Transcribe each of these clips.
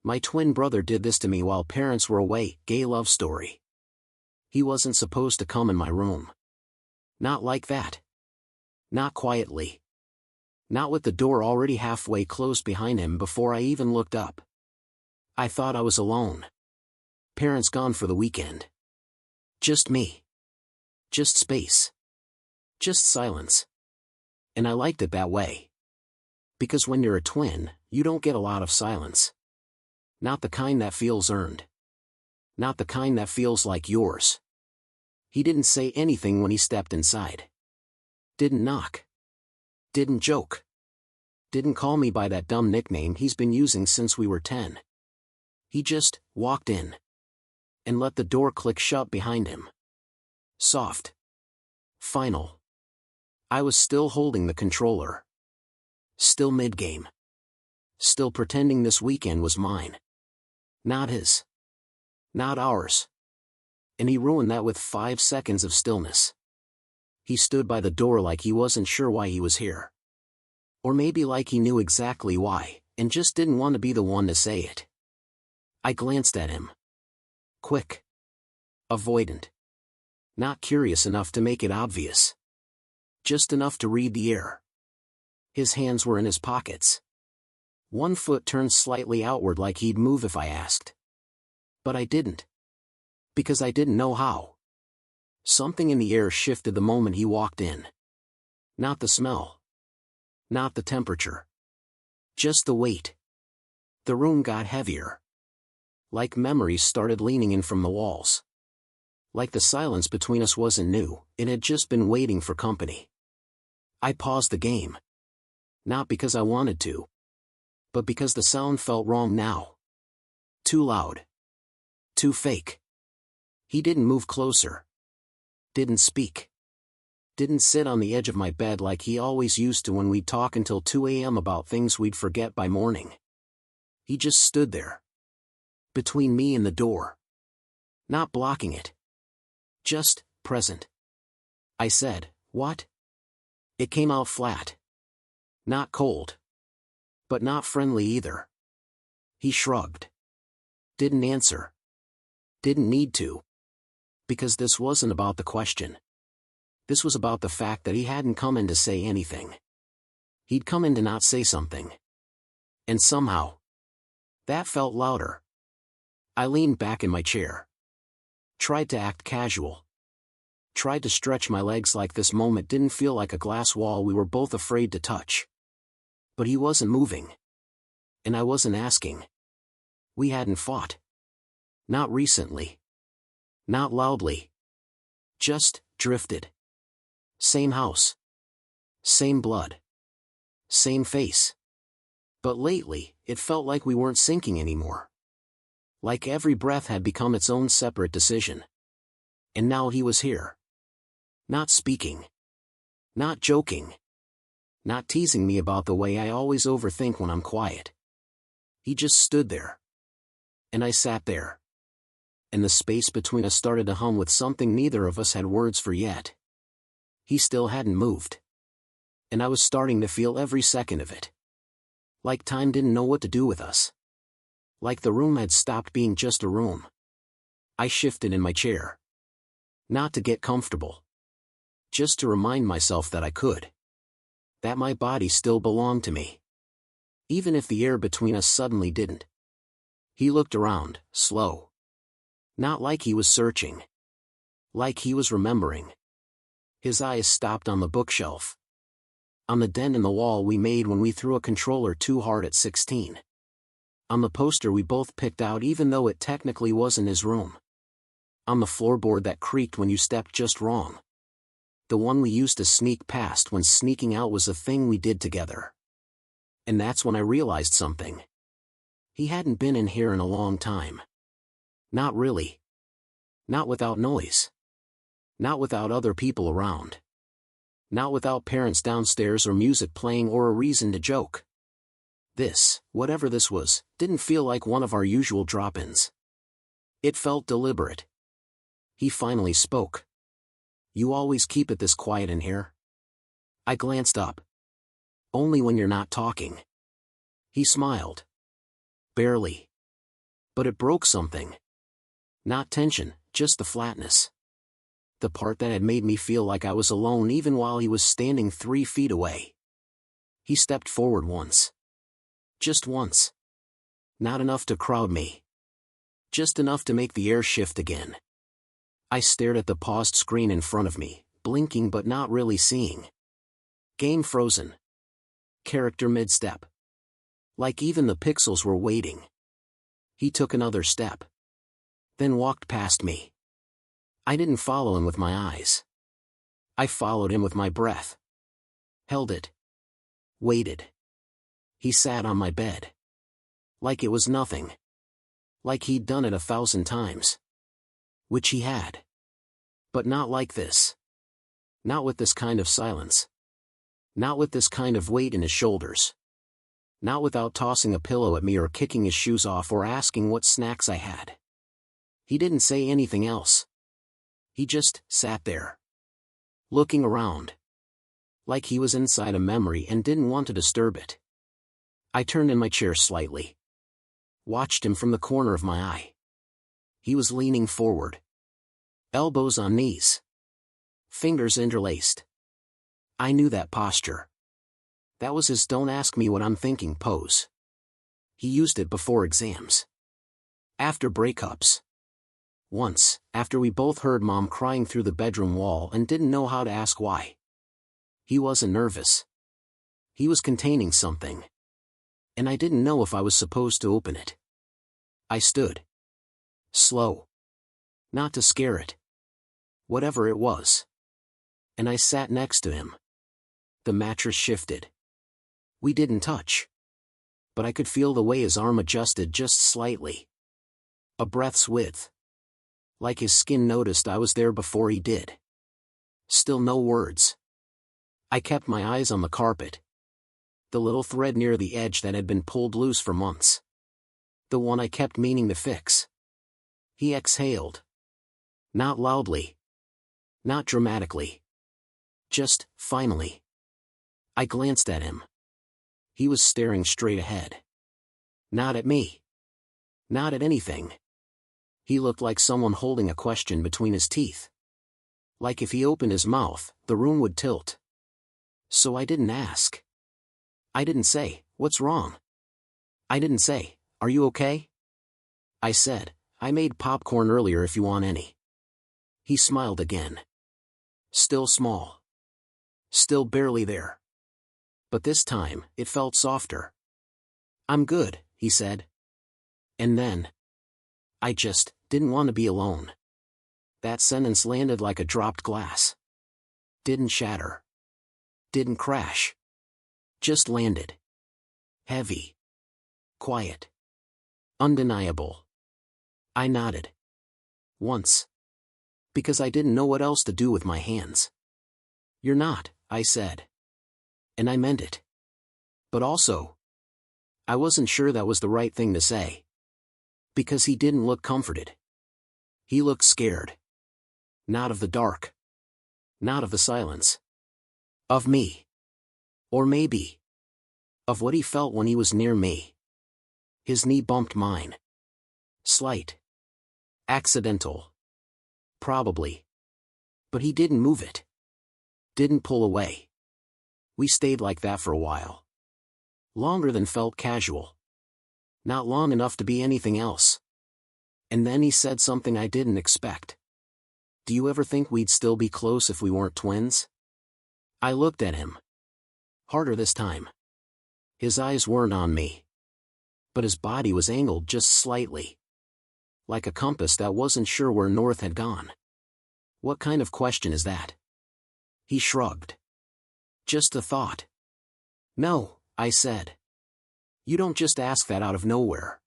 My twin brother did this to me while parents were away, gay love story. He wasn't supposed to come in my room. Not like that. Not quietly. Not with the door already halfway closed behind him before I even looked up. I thought I was alone. Parents gone for the weekend. Just me. Just space. Just silence. And I liked it that way. Because when you're a twin, you don't get a lot of silence. Not the kind that feels earned. Not the kind that feels like yours. He didn't say anything when he stepped inside. Didn't knock. Didn't joke. Didn't call me by that dumb nickname he's been using since we were 10. He just walked in. And let the door click shut behind him. Soft. Final. I was still holding the controller. Still mid-game. Still pretending this weekend was mine. Not his. Not ours. And he ruined that with 5 seconds of stillness. He stood by the door like he wasn't sure why he was here. Or maybe like he knew exactly why, and just didn't want to be the one to say it. I glanced at him. Quick. Avoidant. Not curious enough to make it obvious. Just enough to read the air. His hands were in his pockets. One foot turned slightly outward like he'd move if I asked. But I didn't. Because I didn't know how. Something in the air shifted the moment he walked in. Not the smell. Not the temperature. Just the weight. The room got heavier. Like memories started leaning in from the walls. Like the silence between us wasn't new, it had just been waiting for company. I paused the game. Not because I wanted to. But because the sound felt wrong now. Too loud. Too fake. He didn't move closer. Didn't speak. Didn't sit on the edge of my bed like he always used to when we'd talk until 2 a.m. about things we'd forget by morning. He just stood there. Between me and the door. Not blocking it. Just present. I said, "What?" It came out flat. Not cold. But not friendly either. He shrugged. Didn't answer. Didn't need to. Because this wasn't about the question. This was about the fact that he hadn't come in to say anything. He'd come in to not say something. And somehow, that felt louder. I leaned back in my chair. Tried to act casual. Tried to stretch my legs like this moment didn't feel like a glass wall we were both afraid to touch. But he wasn't moving. And I wasn't asking. We hadn't fought. Not recently. Not loudly. Just drifted. Same house. Same blood. Same face. But lately, it felt like we weren't syncing anymore. Like every breath had become its own separate decision. And now he was here. Not speaking. Not joking. Not teasing me about the way I always overthink when I'm quiet. He just stood there. And I sat there. And the space between us started to hum with something neither of us had words for yet. He still hadn't moved. And I was starting to feel every second of it. Like time didn't know what to do with us. Like the room had stopped being just a room. I shifted in my chair. Not to get comfortable. Just to remind myself that I could. That my body still belonged to me. Even if the air between us suddenly didn't. He looked around, slow. Not like he was searching. Like he was remembering. His eyes stopped on the bookshelf. On the dent in the wall we made when we threw a controller too hard at 16. On the poster we both picked out even though it technically wasn't his room. On the floorboard that creaked when you stepped just wrong. The one we used to sneak past when sneaking out was a thing we did together. And that's when I realized something. He hadn't been in here in a long time. Not really. Not without noise. Not without other people around. Not without parents downstairs or music playing or a reason to joke. This, whatever this was, didn't feel like one of our usual drop-ins. It felt deliberate. He finally spoke. "You always keep it this quiet in here?" I glanced up. "Only when you're not talking." He smiled. "Barely. But it broke something. Not tension, just the flatness. The part that had made me feel like I was alone even while he was standing 3 feet away. He stepped forward once. Just once. Not enough to crowd me. Just enough to make the air shift again. I stared at the paused screen in front of me, blinking but not really seeing. Game frozen. Character mid-step. Like even the pixels were waiting. He took another step. Then walked past me. I didn't follow him with my eyes. I followed him with my breath. Held it. Waited. He sat on my bed. Like it was nothing. Like he'd done it 1,000 times. Which he had. But not like this. Not with this kind of silence. Not with this kind of weight in his shoulders. Not without tossing a pillow at me or kicking his shoes off or asking what snacks I had. He didn't say anything else. He just sat there. Looking around. Like he was inside a memory and didn't want to disturb it. I turned in my chair slightly. Watched him from the corner of my eye. He was leaning forward. Elbows on knees. Fingers interlaced. I knew that posture. That was his "don't ask me what I'm thinking" pose. He used it before exams. After breakups. Once, after we both heard Mom crying through the bedroom wall and didn't know how to ask why. He wasn't nervous. He was containing something. And I didn't know if I was supposed to open it. I stood. Slow. Not to scare it. Whatever it was. And I sat next to him. The mattress shifted. We didn't touch. But I could feel the way his arm adjusted just slightly. A breath's width. Like his skin noticed I was there before he did. Still no words. I kept my eyes on the carpet. The little thread near the edge that had been pulled loose for months. The one I kept meaning to fix. He exhaled. Not loudly. Not dramatically. Just, finally. I glanced at him. He was staring straight ahead. Not at me. Not at anything. He looked like someone holding a question between his teeth. Like if he opened his mouth, the room would tilt. So I didn't ask. I didn't say, "What's wrong?" I didn't say, "Are you okay?" I said, "I made popcorn earlier if you want any." He smiled again. Still small. Still barely there. But this time, it felt softer. "I'm good," he said. And then, I just didn't want to be alone. That sentence landed like a dropped glass. Didn't shatter. Didn't crash. Just landed. Heavy. Quiet. Undeniable. I nodded. Once. Because I didn't know what else to do with my hands. "You're not," I said. And I meant it. But also, I wasn't sure that was the right thing to say. Because he didn't look comforted. He looked scared. Not of the dark. Not of the silence. Of me. Or maybe. Of what he felt when he was near me. His knee bumped mine. Slight. Accidental. Probably. But he didn't move it. Didn't pull away. We stayed like that for a while. Longer than felt casual. Not long enough to be anything else. And then he said something I didn't expect. "Do you ever think we'd still be close if we weren't twins?" I looked at him. Harder this time. His eyes weren't on me. But his body was angled just slightly. Like a compass that wasn't sure where north had gone. What kind of question is that? He shrugged. "Just a thought." "No," I said. "You don't just ask that out of nowhere."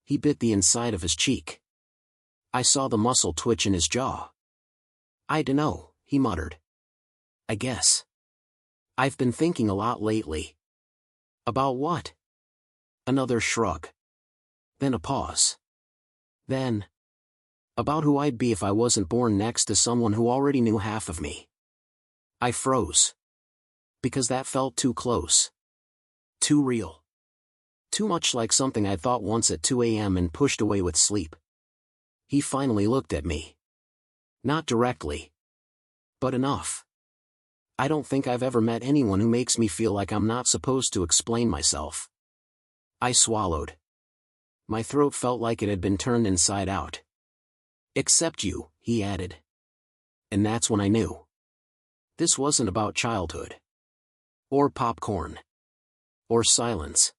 He bit the inside of his cheek. I saw the muscle twitch in his jaw. "I dunno," he muttered. "I guess. I've been thinking a lot lately." "About what?" Another shrug. Then a pause. Then, about who I'd be if I wasn't born next to someone who already knew half of me. I froze. Because that felt too close. Too real. Too much like something I thought once at 2 a.m. and pushed away with sleep. He finally looked at me. Not directly. But enough. I don't think I've ever met anyone who makes me feel like I'm not supposed to explain myself. I swallowed. My throat felt like it had been turned inside out. Except you, he added. And that's when I knew. This wasn't about childhood. Or popcorn. Or silence.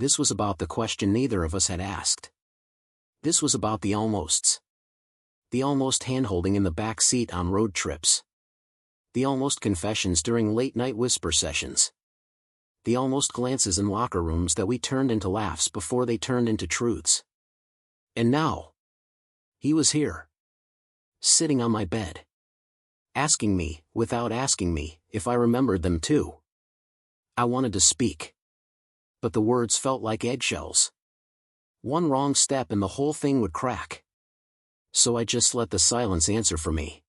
This was about the question neither of us had asked. This was about the almosts. The almost hand-holding in the back seat on road trips. The almost confessions during late-night whisper sessions. The almost glances in locker rooms that we turned into laughs before they turned into truths. And now, he was here. Sitting on my bed. Asking me, without asking me, if I remembered them too. I wanted to speak. But the words felt like eggshells. One wrong step and the whole thing would crack. So I just let the silence answer for me.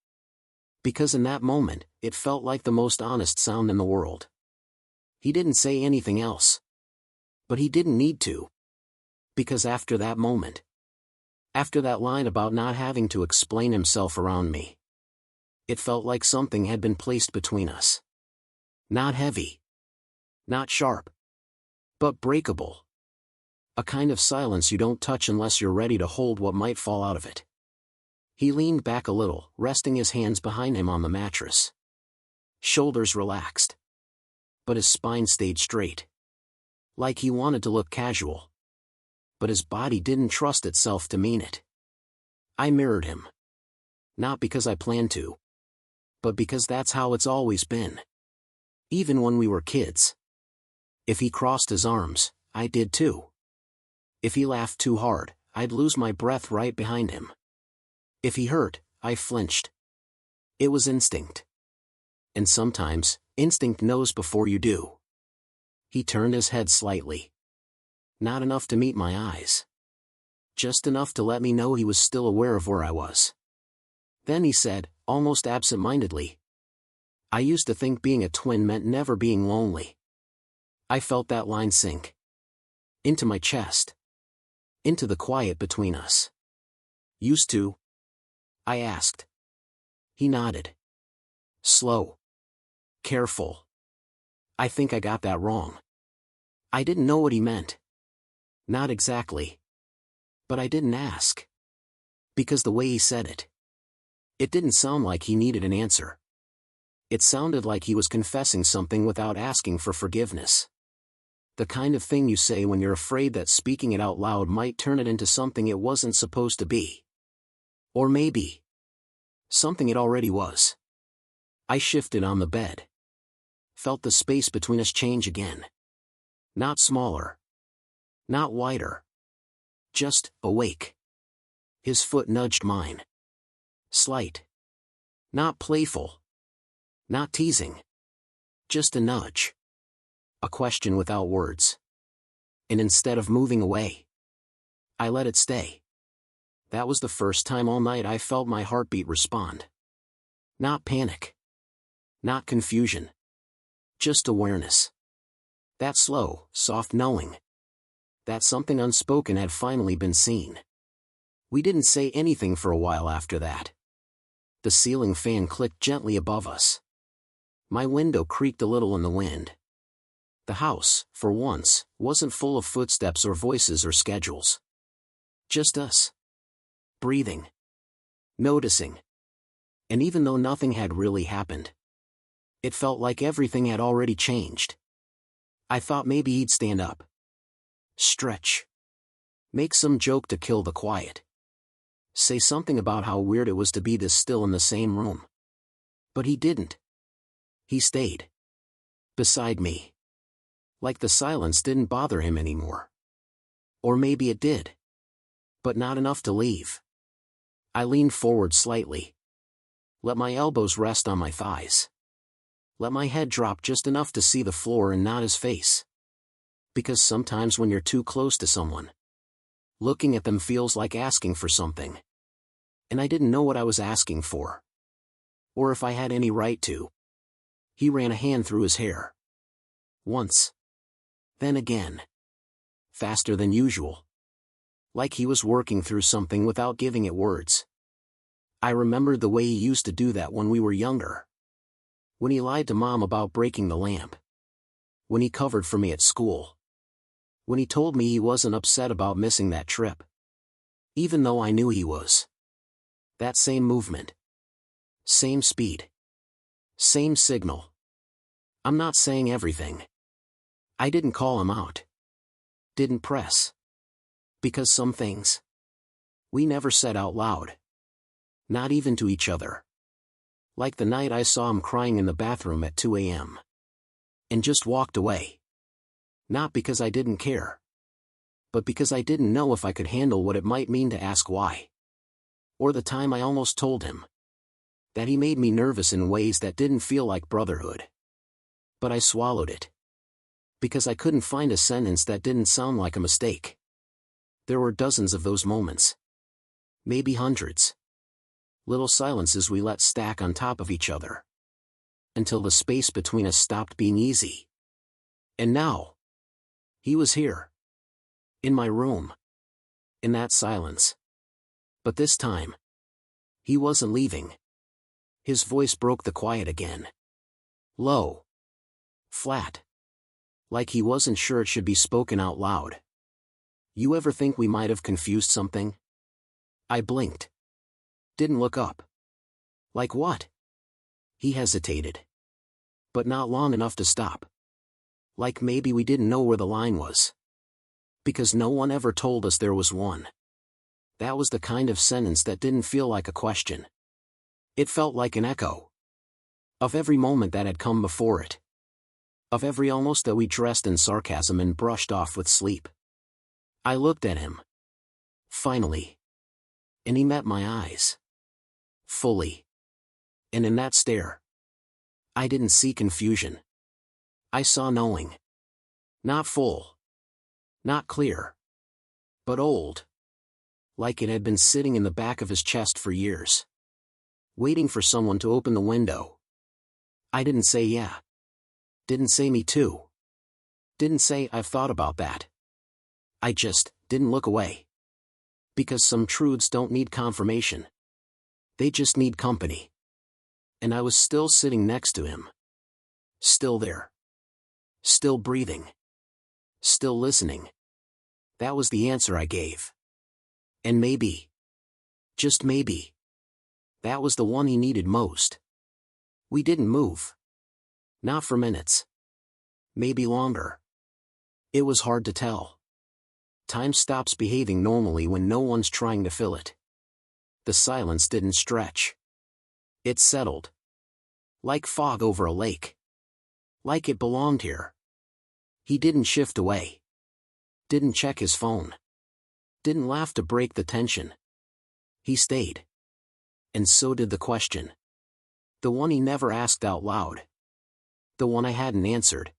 Because in that moment, it felt like the most honest sound in the world. He didn't say anything else. But he didn't need to. Because after that moment, after that line about not having to explain himself around me, it felt like something had been placed between us. Not heavy. Not sharp. But breakable. A kind of silence you don't touch unless you're ready to hold what might fall out of it. He leaned back a little, resting his hands behind him on the mattress. Shoulders relaxed. But his spine stayed straight. Like he wanted to look casual. But his body didn't trust itself to mean it. I mirrored him. Not because I planned to. But because that's how it's always been. Even when we were kids. If he crossed his arms, I did too. If he laughed too hard, I'd lose my breath right behind him. If he hurt, I flinched. It was instinct. And sometimes, instinct knows before you do. He turned his head slightly. Not enough to meet my eyes. Just enough to let me know he was still aware of where I was. Then he said, almost absent-mindedly, I used to think being a twin meant never being lonely. I felt that line sink. Into my chest. Into the quiet between us. Used to? I asked. He nodded. Slow. Careful. I think I got that wrong. I didn't know what he meant. Not exactly. But I didn't ask. Because the way he said it. It didn't sound like he needed an answer. It sounded like he was confessing something without asking for forgiveness. The kind of thing you say when you're afraid that speaking it out loud might turn it into something it wasn't supposed to be. Or maybe something it already was. I shifted on the bed. Felt the space between us change again. Not smaller. Not wider. Just awake. His foot nudged mine. Slight. Not playful. Not teasing. Just a nudge. A question without words. And instead of moving away, I let it stay. That was the first time all night I felt my heartbeat respond. Not panic. Not confusion. Just awareness. That slow, soft knowing. That something unspoken had finally been seen. We didn't say anything for a while after that. The ceiling fan clicked gently above us. My window creaked a little in the wind. The house, for once, wasn't full of footsteps or voices or schedules. Just us. Breathing. Noticing. And even though nothing had really happened, it felt like everything had already changed. I thought maybe he'd stand up. Stretch. Make some joke to kill the quiet. Say something about how weird it was to be this still in the same room. But he didn't. He stayed. Beside me. Like the silence didn't bother him anymore. Or maybe it did. But not enough to leave. I leaned forward slightly. Let my elbows rest on my thighs. Let my head drop just enough to see the floor and not his face. Because sometimes when you're too close to someone, looking at them feels like asking for something. And I didn't know what I was asking for. Or if I had any right to. He ran a hand through his hair. Once. Then again. faster than usual. Like he was working through something without giving it words. I remembered the way he used to do that when we were younger. When he lied to Mom about breaking the lamp. When he covered for me at school. When he told me he wasn't upset about missing that trip. Even though I knew he was. That same movement. Same speed. Same signal. I'm not saying everything. I didn't call him out. Didn't press. Because some things we never said out loud. Not even to each other. Like the night I saw him crying in the bathroom at 2 a.m. And just walked away. Not because I didn't care. But because I didn't know if I could handle what it might mean to ask why. Or the time I almost told him. That he made me nervous in ways that didn't feel like brotherhood. But I swallowed it. Because I couldn't find a sentence that didn't sound like a mistake. There were dozens of those moments. Maybe hundreds. Little silences we let stack on top of each other. Until the space between us stopped being easy. And now. He was here. In my room. In that silence. But this time. He wasn't leaving. His voice broke the quiet again. Low. Flat. Like he wasn't sure it should be spoken out loud. You ever think we might have confused something? I blinked. Didn't look up. Like what? He hesitated. But not long enough to stop. Like maybe we didn't know where the line was. Because no one ever told us there was one. That was the kind of sentence that didn't feel like a question. It felt like an echo. Of every moment that had come before it. Of every almost that we dressed in sarcasm and brushed off with sleep. I looked at him. Finally. And he met my eyes. Fully. And in that stare. I didn't see confusion. I saw knowing. Not full. Not clear. But old. Like it had been sitting in the back of his chest for years. Waiting for someone to open the window. I didn't say yeah. Didn't say me too. Didn't say I've thought about that. I just didn't look away. Because some truths don't need confirmation. They just need company. And I was still sitting next to him. Still there. Still breathing. Still listening. That was the answer I gave. And maybe. Just maybe. That was the one he needed most. We didn't move. Not for minutes. Maybe longer. It was hard to tell. Time stops behaving normally when no one's trying to fill it. The silence didn't stretch. It settled. Like fog over a lake. Like it belonged here. He didn't shift away. Didn't check his phone. Didn't laugh to break the tension. He stayed. And so did the question. The one he never asked out loud. The one I hadn't answered.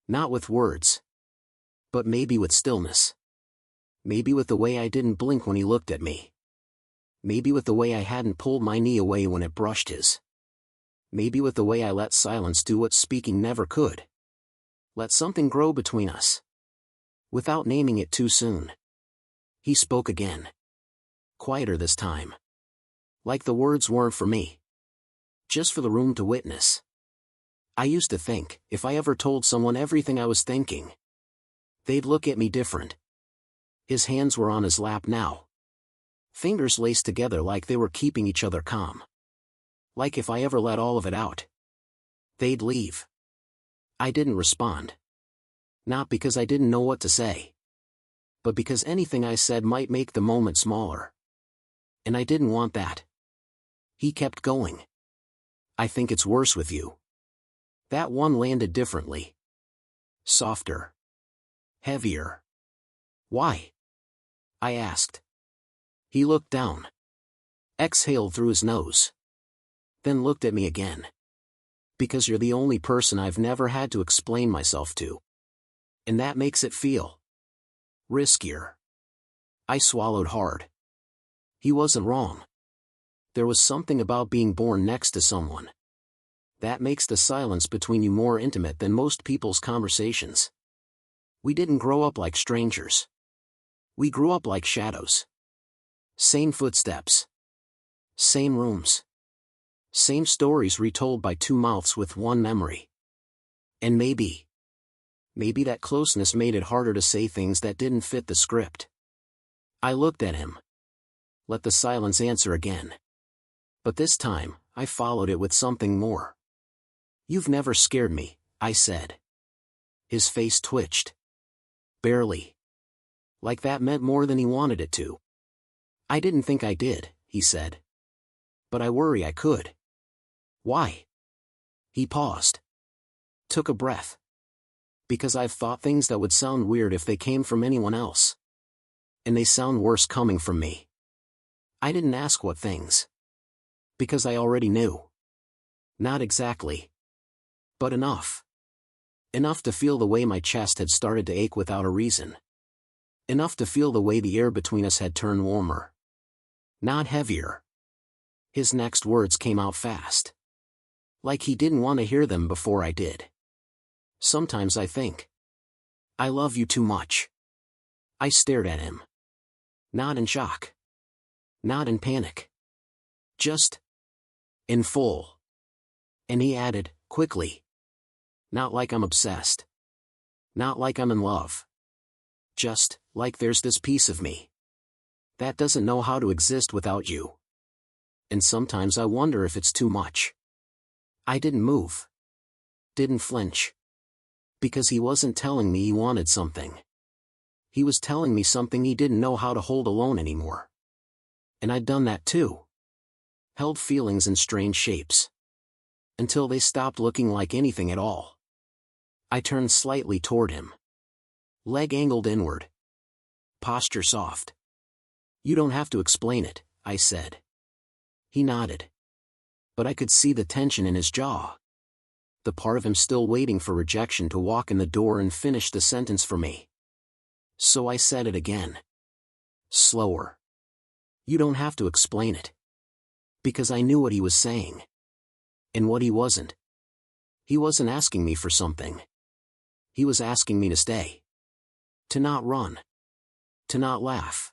Not with words. But maybe with stillness. Maybe with the way I didn't blink when he looked at me. Maybe with the way I hadn't pulled my knee away when it brushed his. Maybe with the way I let silence do what speaking never could. Let something grow between us. Without naming it too soon. He spoke again. Quieter this time. Like the words weren't for me. Just for the room to witness. I used to think, if I ever told someone everything I was thinking, they'd look at me different. His hands were on his lap now. Fingers laced together like they were keeping each other calm. Like if I ever let all of it out, they'd leave. I didn't respond. Not because I didn't know what to say. But because anything I said might make the moment smaller. And I didn't want that. He kept going. I think it's worse with you. That one landed differently. Softer. Heavier. Why? I asked. He looked down. Exhaled through his nose. Then looked at me again. Because you're the only person I've never had to explain myself to. And that makes it feel riskier. I swallowed hard. He wasn't wrong. There was something about being born next to someone. That makes the silence between you more intimate than most people's conversations. We didn't grow up like strangers. We grew up like shadows. Same footsteps. Same rooms. Same stories retold by two mouths with one memory. And maybe that closeness made it harder to say things that didn't fit the script. I looked at him. Let the silence answer again. But this time, I followed it with something more. You've never scared me, I said. His face twitched. Barely. Like that meant more than he wanted it to. I didn't think I did, he said. But I worry I could. Why? He paused. Took a breath. Because I've thought things that would sound weird if they came from anyone else. And they sound worse coming from me. I didn't ask what things. Because I already knew. Not exactly. But enough. Enough to feel the way my chest had started to ache without a reason. Enough to feel the way the air between us had turned warmer. Not heavier. His next words came out fast. Like he didn't want to hear them before I did. Sometimes I think. I love you too much. I stared at him. Not in shock. Not in panic. Just in full. And he added, quickly. Not like I'm obsessed. Not like I'm in love. Just, like there's this piece of me that doesn't know how to exist without you. And sometimes I wonder if it's too much. I didn't move. Didn't flinch. Because he wasn't telling me he wanted something. He was telling me something he didn't know how to hold alone anymore. And I'd done that too. Held feelings in strange shapes. Until they stopped looking like anything at all. I turned slightly toward him. Leg angled inward. Posture soft. You don't have to explain it, I said. He nodded. But I could see the tension in his jaw. The part of him still waiting for rejection to walk in the door and finish the sentence for me. So I said it again. Slower. You don't have to explain it. Because I knew what he was saying. And what he wasn't. He wasn't asking me for something. He was asking me to stay. To not run. To not laugh.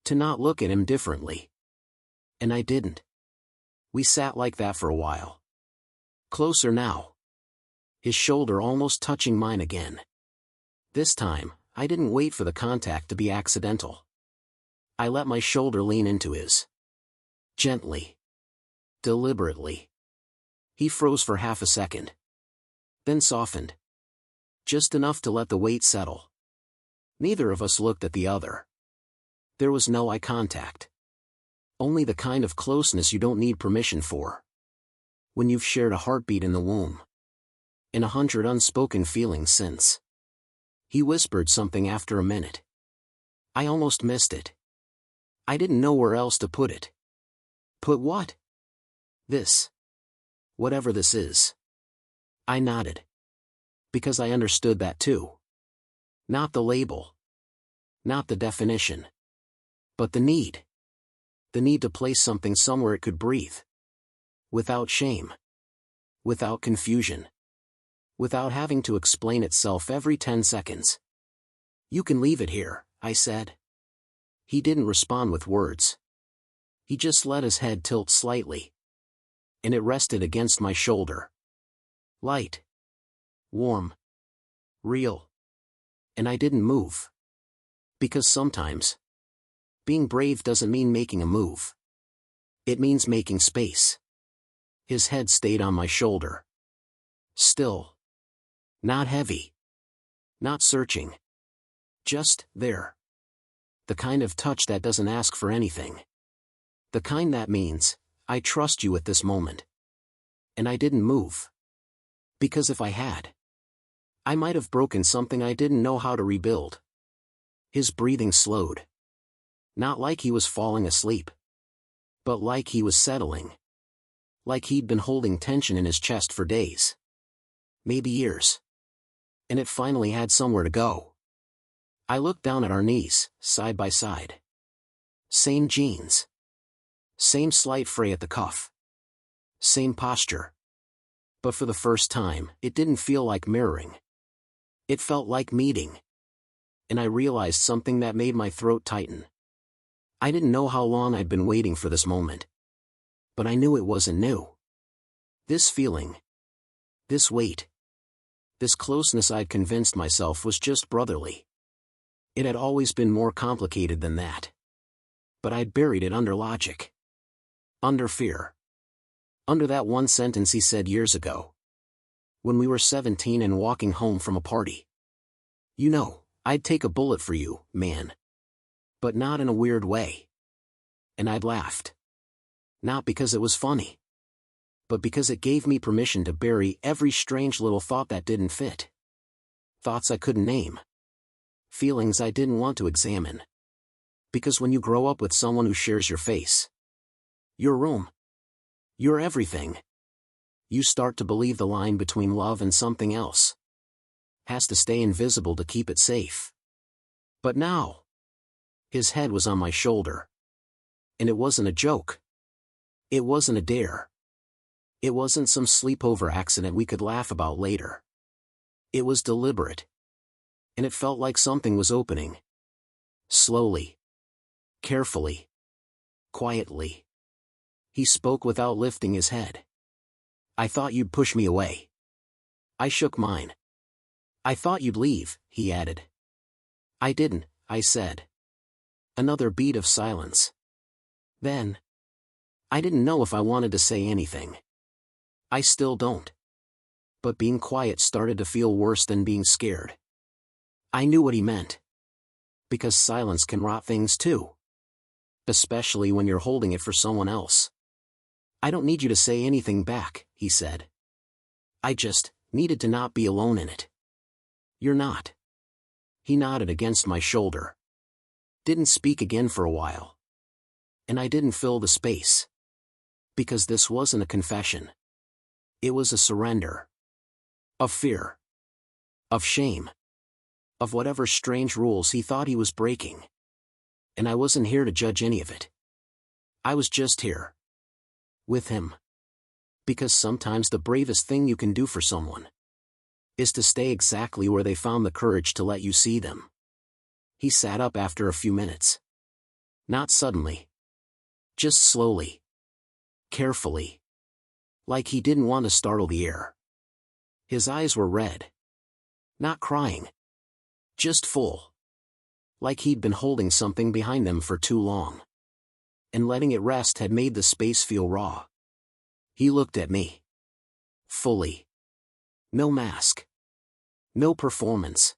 To not look at him differently. And I didn't. We sat like that for a while. Closer now. His shoulder almost touching mine again. This time, I didn't wait for the contact to be accidental. I let my shoulder lean into his. Gently. Deliberately. He froze for half a second. Then softened. Just enough to let the weight settle. Neither of us looked at the other. There was no eye contact. Only the kind of closeness you don't need permission for. When you've shared a heartbeat in the womb. And 100 unspoken feelings since. He whispered something after a minute. I almost missed it. I didn't know where else to put it. Put what? This. Whatever this is. I nodded. Because I understood that too. Not the label. Not the definition. But the need. The need to place something somewhere it could breathe. Without shame. Without confusion. Without having to explain itself every 10 seconds. You can leave it here, I said. He didn't respond with words. He just let his head tilt slightly. And it rested against my shoulder. Light. Warm. Real. And I didn't move. Because sometimes, being brave doesn't mean making a move. It means making space. His head stayed on my shoulder. Still. Not heavy. Not searching. Just there. The kind of touch that doesn't ask for anything. The kind that means, I trust you at this moment. And I didn't move. Because if I had, I might have broken something I didn't know how to rebuild. His breathing slowed. Not like he was falling asleep. But like he was settling. Like he'd been holding tension in his chest for days. Maybe years. And it finally had somewhere to go. I looked down at our knees, side by side. Same jeans. Same slight fray at the cuff. Same posture. But for the first time, it didn't feel like mirroring. It felt like meeting. And I realized something that made my throat tighten. I didn't know how long I'd been waiting for this moment. But I knew it wasn't new. This feeling. This weight. This closeness I'd convinced myself was just brotherly. It had always been more complicated than that. But I'd buried it under logic. Under fear. Under that one sentence he said years ago. When we were 17 and walking home from a party. You know, I'd take a bullet for you, man. But not in a weird way. And I'd laughed. Not because it was funny. But because it gave me permission to bury every strange little thought that didn't fit. Thoughts I couldn't name. Feelings I didn't want to examine. Because when you grow up with someone who shares your face, your room, your everything, you start to believe the line between love and something else has to stay invisible to keep it safe. But now, his head was on my shoulder. And it wasn't a joke. It wasn't a dare. It wasn't some sleepover accident we could laugh about later. It was deliberate. And it felt like something was opening. Slowly. Carefully. Quietly. He spoke without lifting his head. I thought you'd push me away. I shook mine. I thought you'd leave, he added. I didn't, I said. Another beat of silence. Then. I didn't know if I wanted to say anything. I still don't. But being quiet started to feel worse than being scared. I knew what he meant. Because silence can rot things too. Especially when you're holding it for someone else. I don't need you to say anything back, he said. I just needed to not be alone in it. You're not. He nodded against my shoulder. Didn't speak again for a while. And I didn't fill the space. Because this wasn't a confession. It was a surrender. Of fear. Of shame. Of whatever strange rules he thought he was breaking. And I wasn't here to judge any of it. I was just here. With him. Because sometimes the bravest thing you can do for someone is to stay exactly where they found the courage to let you see them. He sat up after a few minutes. Not suddenly. Just slowly. Carefully. Like he didn't want to startle the air. His eyes were red. Not crying. Just full. Like he'd been holding something behind them for too long. And letting it rest had made the space feel raw. He looked at me. Fully. No mask. No performance.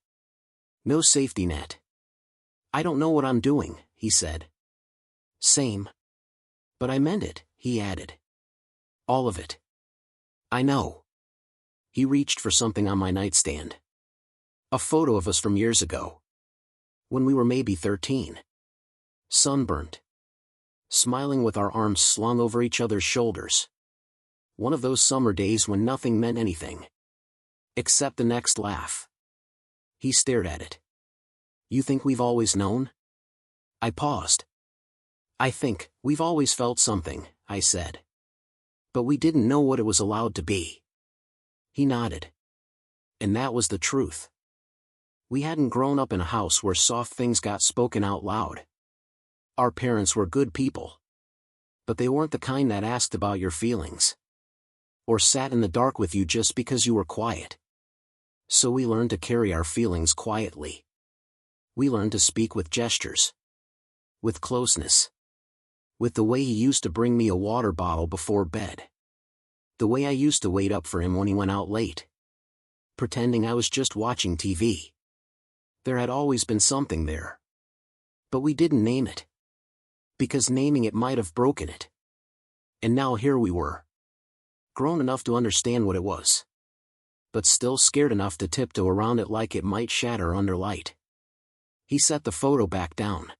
No safety net. I don't know what I'm doing, he said. Same. But I meant it, he added. All of it. I know. He reached for something on my nightstand. A photo of us from years ago. When we were maybe 13. Sunburnt. Smiling with our arms slung over each other's shoulders. One of those summer days when nothing meant anything. Except the next laugh. He stared at it. You think we've always known? I paused. I think we've always felt something, I said. But we didn't know what it was allowed to be. He nodded. And that was the truth. We hadn't grown up in a house where soft things got spoken out loud. Our parents were good people. But they weren't the kind that asked about your feelings. Or sat in the dark with you just because you were quiet. So we learned to carry our feelings quietly. We learned to speak with gestures. With closeness. With the way he used to bring me a water bottle before bed. The way I used to wait up for him when he went out late. Pretending I was just watching TV. There had always been something there. But we didn't name it. Because naming it might have broken it. And now here we were. Grown enough to understand what it was. But still scared enough to tiptoe around it like it might shatter under light. He set the photo back down.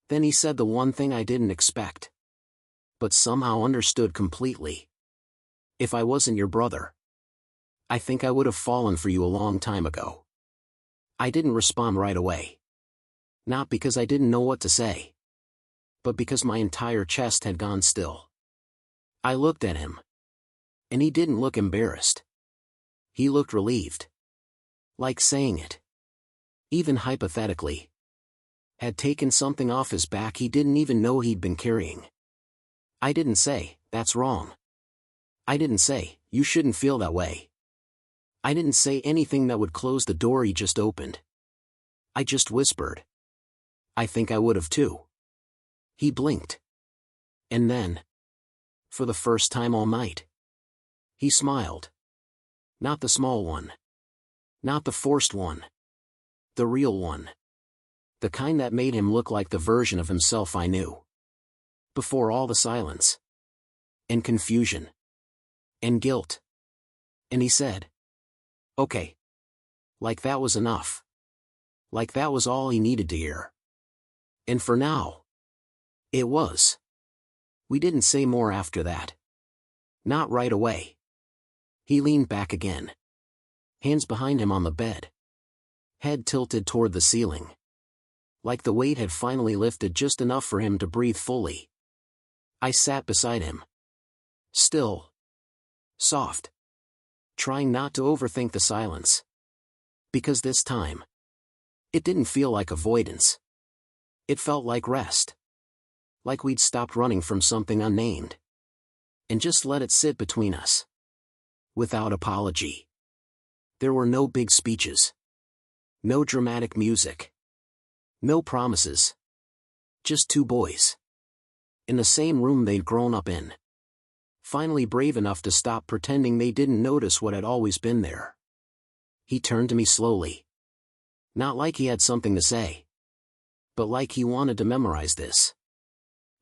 Then he said the one thing I didn't expect. But somehow understood completely. If I wasn't your brother, I think I would have fallen for you a long time ago. I didn't respond right away. Not because I didn't know what to say. But because my entire chest had gone still. I looked at him. And he didn't look embarrassed. He looked relieved. Like saying it. Even hypothetically. Had taken something off his back he didn't even know he'd been carrying. I didn't say, "That's wrong." I didn't say, "You shouldn't feel that way." I didn't say anything that would close the door he just opened. I just whispered, "I think I would have too." He blinked. And then, for the first time all night, he smiled. Not the small one. Not the forced one. The real one. The kind that made him look like the version of himself I knew. Before all the silence. And confusion. And guilt. And he said, "Okay." Like that was enough. Like that was all he needed to hear. And for now, it was. We didn't say more after that. Not right away. He leaned back again. Hands behind him on the bed. Head tilted toward the ceiling. Like the weight had finally lifted just enough for him to breathe fully. I sat beside him. Still. Soft. Trying not to overthink the silence. Because this time, it didn't feel like avoidance. It felt like rest. Like we'd stopped running from something unnamed. And just let it sit between us. Without apology. There were no big speeches. No dramatic music. No promises. Just two boys. In the same room they'd grown up in. Finally brave enough to stop pretending they didn't notice what had always been there. He turned to me slowly. Not like he had something to say. But like he wanted to memorize this.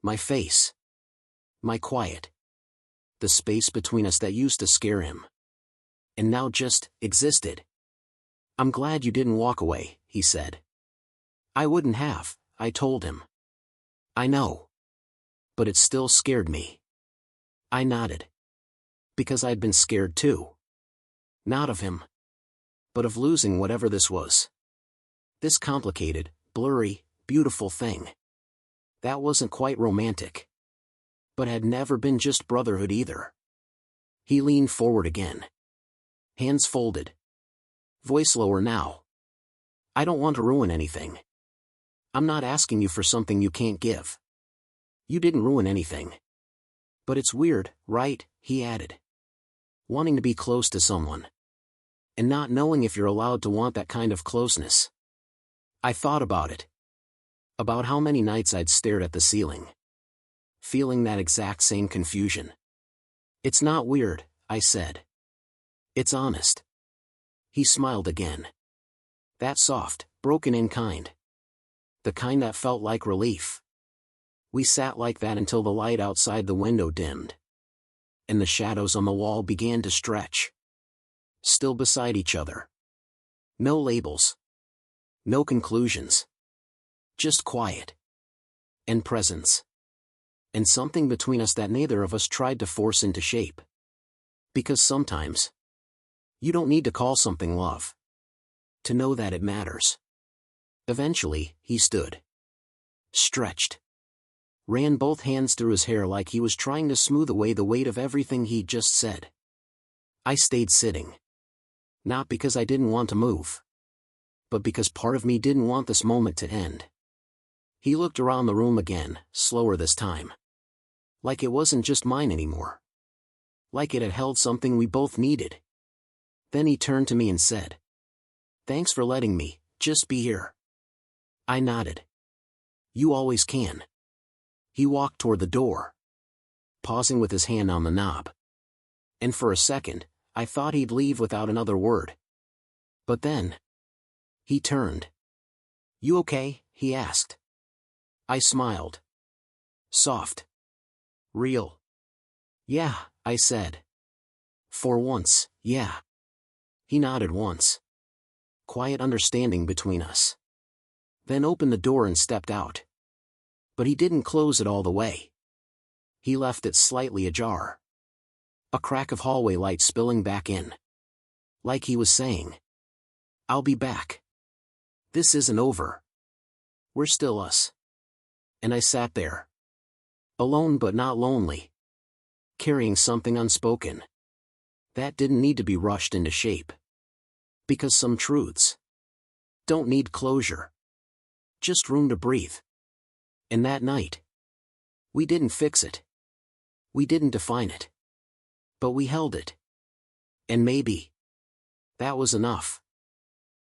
My face. My quiet. The space between us that used to scare him. And now just existed. "I'm glad you didn't walk away," he said. "I wouldn't have," I told him. "I know. But it still scared me." I nodded. Because I'd been scared too. Not of him. But of losing whatever this was. This complicated, blurry, beautiful thing. That wasn't quite romantic. But had never been just brotherhood either. He leaned forward again. Hands folded. Voice lower now. "I don't want to ruin anything. I'm not asking you for something you can't give. You didn't ruin anything. But it's weird, right?" he added. "Wanting to be close to someone. And not knowing if you're allowed to want that kind of closeness." I thought about it. About how many nights I'd stared at the ceiling. Feeling that exact same confusion. "It's not weird," I said. "It's honest." He smiled again. That soft, broken-in kind. The kind that felt like relief. We sat like that until the light outside the window dimmed. And the shadows on the wall began to stretch. Still beside each other. No labels. No conclusions. Just quiet. And presence. And something between us that neither of us tried to force into shape. Because sometimes, you don't need to call something love. To know that it matters. Eventually, he stood. Stretched. Ran both hands through his hair like he was trying to smooth away the weight of everything he'd just said. I stayed sitting. Not because I didn't want to move. But because part of me didn't want this moment to end. He looked around the room again, slower this time. Like it wasn't just mine anymore. Like it had held something we both needed. Then he turned to me and said, "Thanks for letting me just be here." I nodded. "You always can." He walked toward the door. Pausing with his hand on the knob. And for a second, I thought he'd leave without another word. But then, he turned. "You okay?" he asked. I smiled. Soft. Real. "Yeah," I said. "For once, yeah." He nodded once. Quiet understanding between us. Then opened the door and stepped out. But he didn't close it all the way. He left it slightly ajar. A crack of hallway light spilling back in. Like he was saying, "I'll be back. This isn't over. We're still us." And I sat there. Alone but not lonely. Carrying something unspoken. That didn't need to be rushed into shape. Because some truths don't need closure, just room to breathe. And that night, we didn't fix it. We didn't define it. But we held it. And maybe that was enough.